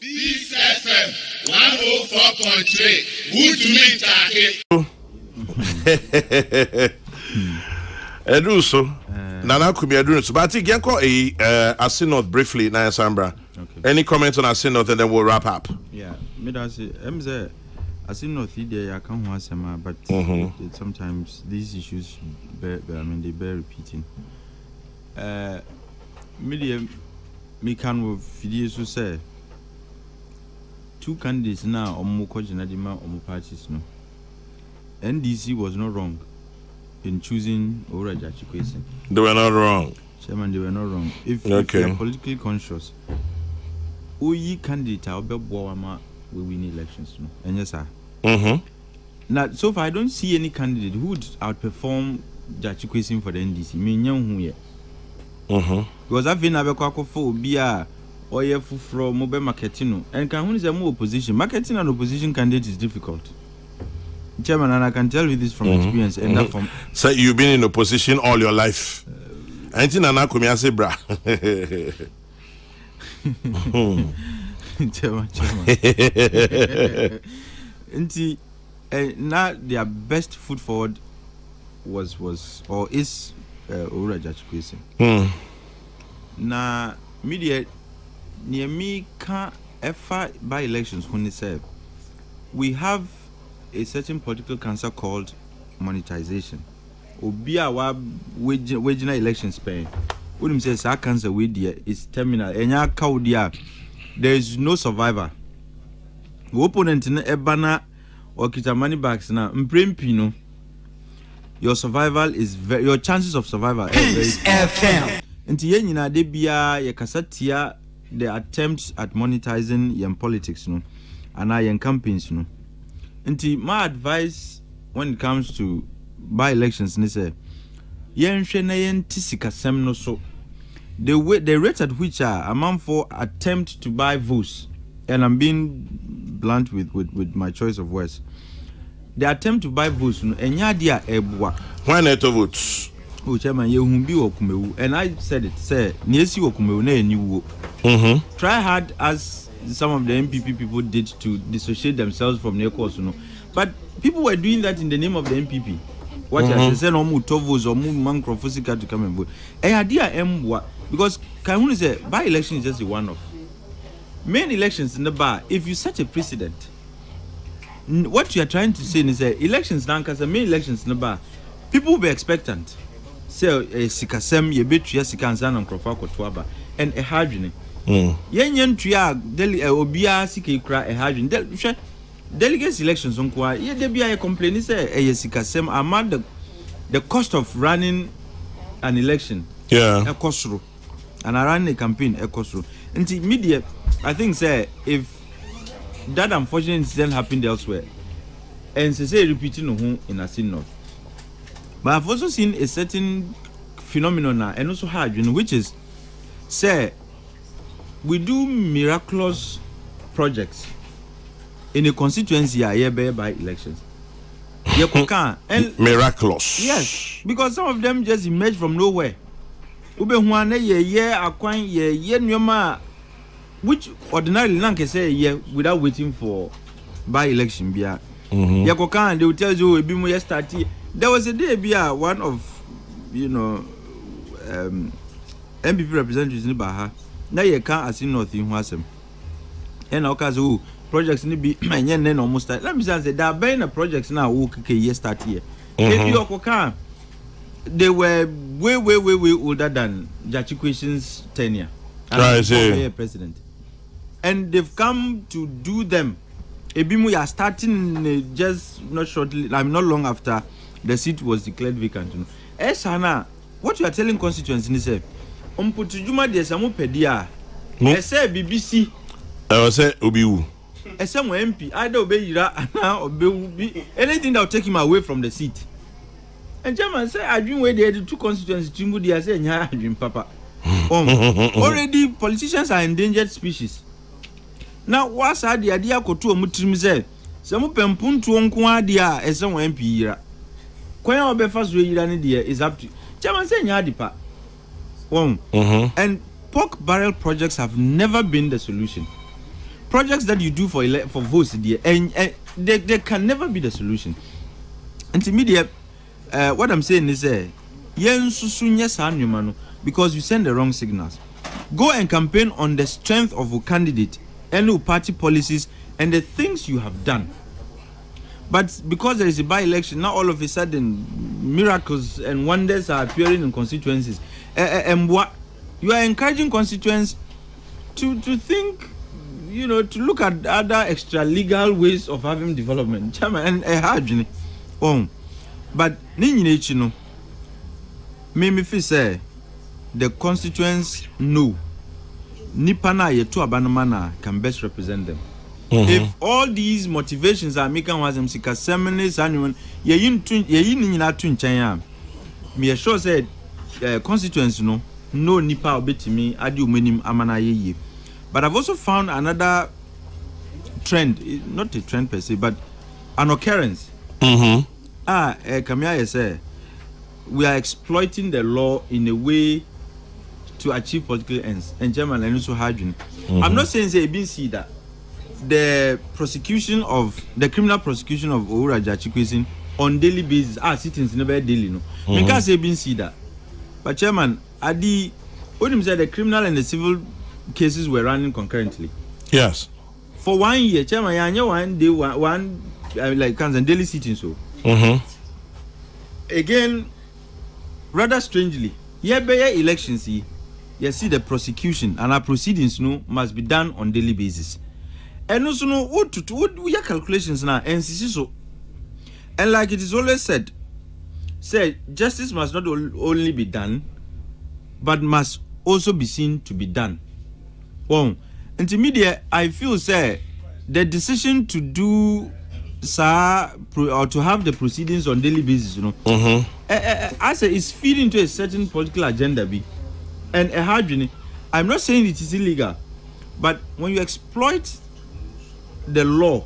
Peace FM 104.3. Who to meet Edu so Nana could be a so but I think Assin North briefly na Sambra. Okay. Any comments on Assin North and then we'll wrap up. Yeah, me da say MZ Assin North there I can want some but sometimes these issues they bear repeating. Media me can with videos to say two candidates now on Mukojinadima or parties no. NDC was not wrong in choosing Uraja Chikwese. They were not wrong. Chairman, they were not wrong. If you are politically conscious, Oyi candidate Albert Bowama will win elections. No? And yes, sir. Now, so far, I don't see any candidate who would outperform Chikwese for the NDC. Me nyam hu ye. Because I've been able to for Bia or ye from mobile marketing. And can who is a more opposition? Marketing and opposition candidate is difficult. Chairman, and I can tell you this from experience. And that from so you've been in opposition all your life. Chairman. Now their best foot forward was or is Uraja Chikwese. Now media near me can't ever by elections when they say we have a certain political cancer called monetization. Obia wa wagina elections pay. When says our cancer is terminal. Enya kaudia. There is no survivor. Opponent in ebana or kita money bags na mprempino. Your survival is your chances of survival is very FM. Nti yenyina de bia ye kasatia the attempts at monetizing yen politics no and yen campaigns no. Nti my advice when it comes to by-elections ni say yen hwe na yen tisikasem no so the rate at which a man for attempt to buy votes, and I'm being blunt with my choice of words, the attempt to buy votes no enya dia ebwa when it votes oh chairman ye hu bi okumewu, and I said it say niesi okumewu na eniwo try hard as some of the MPP people did to dissociate themselves from their cause, you know. But people were doing that in the name of the MPP. What I said, no more tovos or more mancrofosica to come and vote. Idea because Kahun say by election is just a one-off. Main elections in the bar, if you set a precedent, what you are trying to say is that elections now, because the main elections in the bar, people will be expectant. Say sikasem ye bet ya sikansan and crofako twaba and a hydrogen. Yen tria obia sike kra e hajun delegates elections on kwa ye de bia complain say e sikasem among the cost of running an election e kosro and I ran a campaign e kosro nti media I think say if that unfortunate incident happened elsewhere and say repeating no in Assin North, but I've also seen a certain phenomenon now and also hajun which is say we do miraculous projects in a constituency by elections. And miraculous. Yes, because some of them just emerge from nowhere. Which ordinarily none can say without waiting for by election. They will tell you there was a day one of MPP representatives in Baha. Now you can't Assin North in Wasem. And Okazu projects need be my yen almost start. Let me say there are a projects now who can start here. They were way older than Jachikwesen's tenure as president. And they've come to do them. Ebimu are starting just not shortly, not long after the seat was declared vacant. Esana, what you are telling constituents in this Omputujuma de samu pedia. Ese BBC. Say Obiu. Ese mo MP. Either obeyira ana obewu. Anything that will take him away from the seat. And German say I dream where the two constituencies Timbu dia say nya dream papa. Already politicians are endangered species. Now what's the idea kotu omutrim say samu pempuntu onko adia ese mo MP yira. Kwan obefa so yira ne dia is up to German say nya adipa. And pork barrel projects have never been the solution. projects that you do for votes there, and they can never be the solution. Intermediate, what I'm saying is, because you send the wrong signals. Go and campaign on the strength of a candidate and your party policies and the things you have done. But because there is a by-election, now all of a sudden miracles and wonders are appearing in constituencies. And what you are encouraging constituents to think, to look at other extra legal ways of having development. And but me say the constituents know Nipana yetu abanamana can best represent them. If all these motivations are making was them sika seminars and ye me sure said constituents no nipa obetimi adi umenim amana ye. But I've also found another trend, not a trend per se, but an occurrence. Kamia say we are exploiting the law in a way to achieve political ends. And German and also Hajun. I'm not saying they been see that the criminal prosecution of Uraja Chikwesin on daily basis sitting never daily no. Because they been see that. But Chairman, when said the criminal and the civil cases were running concurrently. Yes. For 1 year, Chairman, one day like daily sitting so. Again, rather strangely, elections you see the prosecution and our proceedings must be done on daily basis. And also what we are calculations now and so. And like it is always said, justice must not only be done, but must also be seen to be done. Well, intermediate, I feel the decision to do or to have the proceedings on daily basis, I say it's feeding to a certain political agenda and I'm not saying it is illegal, but when you exploit the law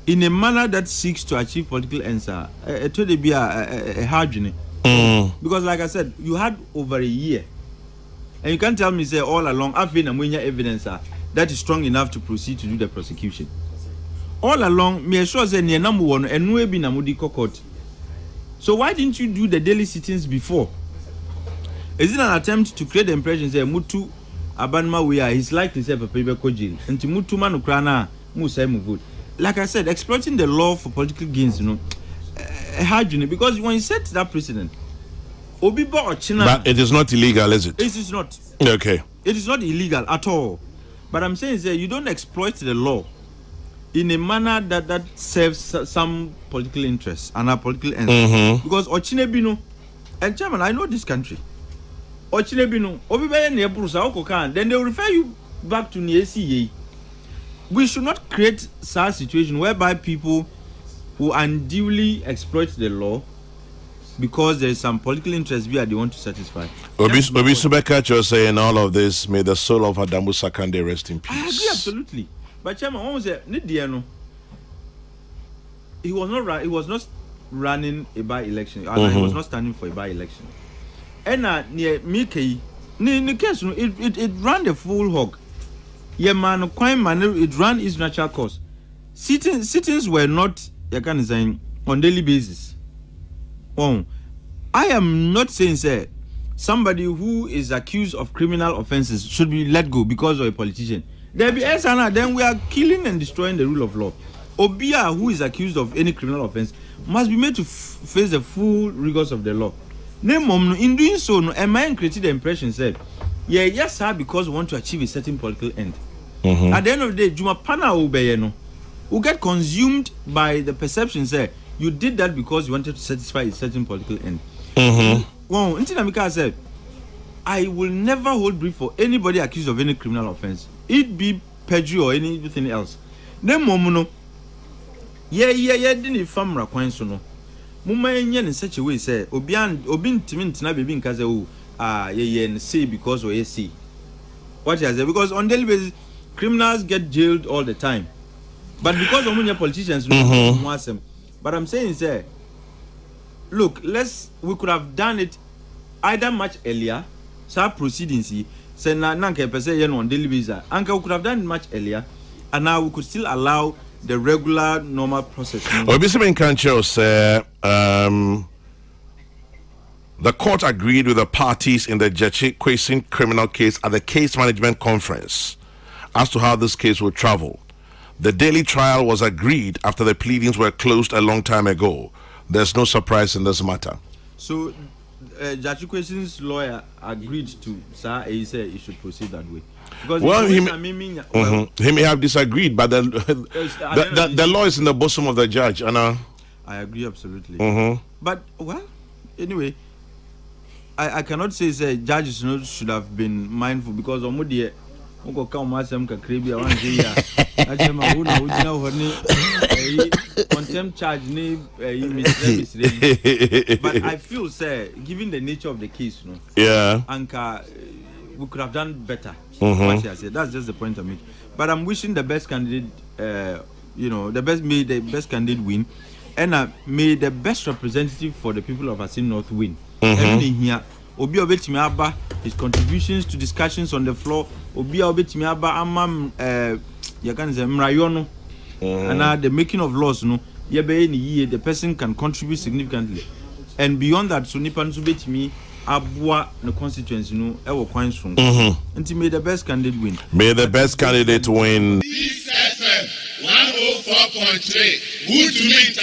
in a manner that seeks to achieve political ends, it would be a hard journey. Because like I said, you had over a year, and you can't tell me all along I've been evidence that is strong enough to proceed to do the prosecution. All along, me sure say near number one and we be namudi court. So why didn't you do the daily sittings before? Is it an attempt to create the impression say Mutu Abanma we are he's likely to have a paper jail and to Mutu Manukrana Musa vote? Like I said, exploiting the law for political gains, because when you set that precedent, but it is not illegal, is it? It is not. Okay. It is not illegal at all. But I'm saying you don't exploit the law in a manner that serves some political interests and our political ends. Because Ochinebino, and Chairman, I know this country. Ochinebino, then they will refer you back to NCA. We should not create such a situation whereby people who unduly exploit the law because there is some political interest they want to satisfy. Obi Subeka was saying all of this, may the soul of Adamu Sakande rest in peace. I agree absolutely. But Chairman, one was he was not running a by-election. He was not standing for a by-election. And near Mickey, it ran the full hog. Yeah, man, it ran its natural course. Sittings were not on daily basis. I am not saying somebody who is accused of criminal offenses should be let go because of a politician. There be then we are killing and destroying the rule of law. Obia, who is accused of any criminal offense, must be made to face the full rigors of the law. In doing so, am I created the impression yes, sir, because we want to achieve a certain political end. At the end of the day, Juma Pana will get consumed by the perception you did that because you wanted to satisfy a certain political end. Well, Ntinamika said, I will never hold brief for anybody accused of any criminal offense. It be perjury or anything else. Then momuno, didn't famra coins no. Mumma in such a way obin timintina baby in Kaza say because or see. What has it? Because on daily basis criminals get jailed all the time. But because of politicians want them. But I'm saying look, we could have done it either much earlier, proceedings say nanka on daily basis. Anka we could have done it much earlier. and now we could still allow the regular normal process. Obisibin Kancho say the court agreed with the parties in the Jechi Kwesin criminal case at the case management conference as to how this case would travel. The daily trial was agreed after the pleadings were closed a long time ago. There's no surprise in this matter. So, Jechi Kwesin's lawyer agreed to, sir, he said he should proceed that way. Because he may have disagreed, but the law is in the bosom of the judge. And I agree absolutely. But, well, anyway, I cannot say judges should have been mindful because contempt charge but I feel given the nature of the case, we could have done better. That's just the point I make. But I'm wishing the best candidate, the best candidate win, and may the best representative for the people of Assin North win. Everything here, Obi obetimi aba his contributions to discussions on the floor. Obi obetimi aba amam you can say mrayono, and the making of laws the person can contribute significantly, and beyond that, so nipan subetimi abua the constituency ewo kwan strong. Until may the best candidate win. May the best candidate win. This FM 104.3 Good to meet